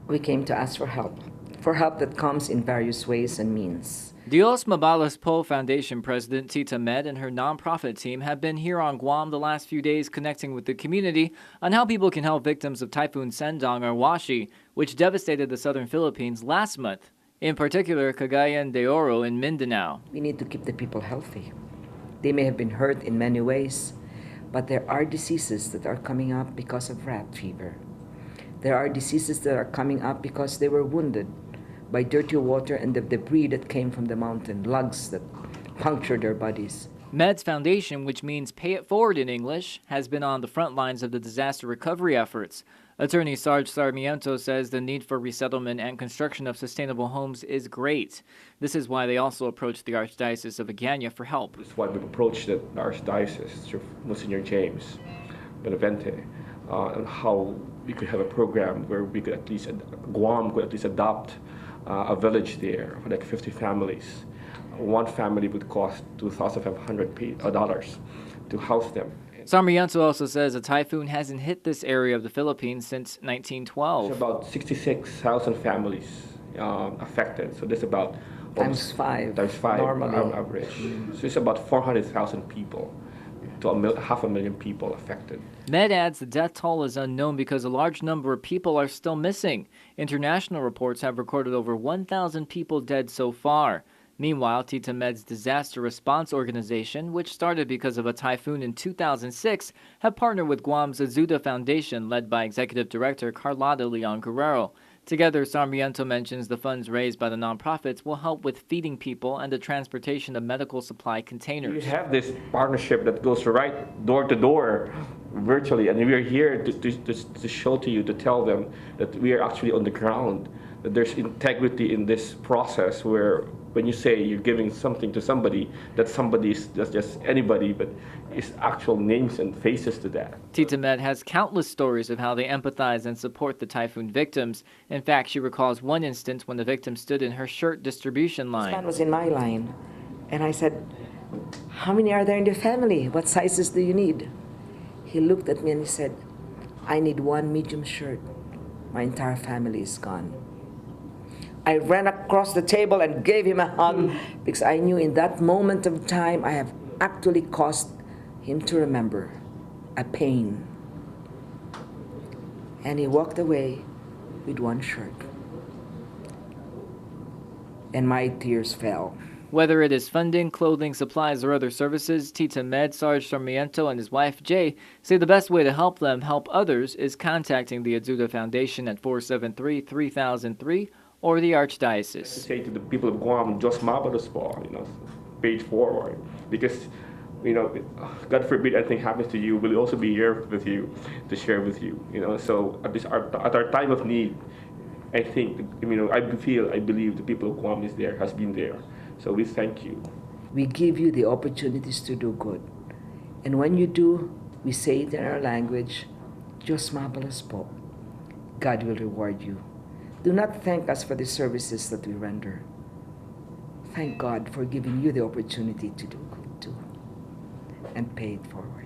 We came to ask for help that comes in various ways and means. Dios Mabalas Po Foundation President Tita Med and her nonprofit team have been here on Guam the last few days connecting with the community on how people can help victims of Typhoon Sendong or Washi, which devastated the southern Philippines last month, in particular Cagayan de Oro in Mindanao. We need to keep the people healthy. They may have been hurt in many ways, but there are diseases that are coming up because of rat fever. There are diseases that are coming up because they were wounded by dirty water and the debris that came from the mountain, lugs that punctured their bodies. Med's foundation, which means pay it forward in English, has been on the front lines of the disaster recovery efforts. Attorney Sarge Sarmiento says the need for resettlement and construction of sustainable homes is great. This is why they also approached the Archdiocese of Agana for help. This is why we've approached the Archdiocese through Monsignor James Benavente on how we could have a program where we could Guam could at least adopt a village there for like 50 families. One family would cost $2,500 to house them. Sarmiento also says a typhoon hasn't hit this area of the Philippines since 1912. There's about 66,000 families affected, so there's about Times five normally on average. So it's about 400,000 people to 500,000 people affected. Med adds the death toll is unknown because a large number of people are still missing. International reports have recorded over 1,000 people dead so far. Meanwhile, Tita Med's disaster response organization, which started because of a typhoon in 2006, have partnered with Guam's Azuda Foundation, led by Executive Director Carlotta Leon Guerrero. Together, Sarmiento mentions the funds raised by the nonprofits will help with feeding people and the transportation of medical supply containers. We have this partnership that goes right door to door virtually, and we are here to show to you, to tell them that we are actually on the ground, that there's integrity in this process where when you say you're giving something to somebody, that somebody is just anybody, but it's actual names and faces to that. Tita Med has countless stories of how they empathize and support the typhoon victims. In fact, she recalls one instance when the victim stood in her shirt distribution line. This man was in my line, and I said, "How many are there in the family? What sizes do you need?" He looked at me and he said, "I need one medium shirt. My entire family is gone." I ran across the table and gave him a hug because I knew in that moment of time I have actually caused him to remember a pain. And he walked away with one shirt. And my tears fell. Whether it is funding, clothing, supplies, or other services, Tita Med, Sarge Sarmiento, and his wife, Jay, say the best way to help them help others is contacting the Azuda Foundation at 473-3003 or the Archdiocese. Say to the people of Guam, just mabalos po, page forward, because God forbid anything happens to you, we'll also be here with you to share with you. So at our time of need, I think I believe the people of Guam has been there. So we thank you. We give you the opportunities to do good, and when you do, we say it in our language, Diyos mabalos po. God will reward you. Do not thank us for the services that we render. Thank God for giving you the opportunity to do good too, and pay it forward.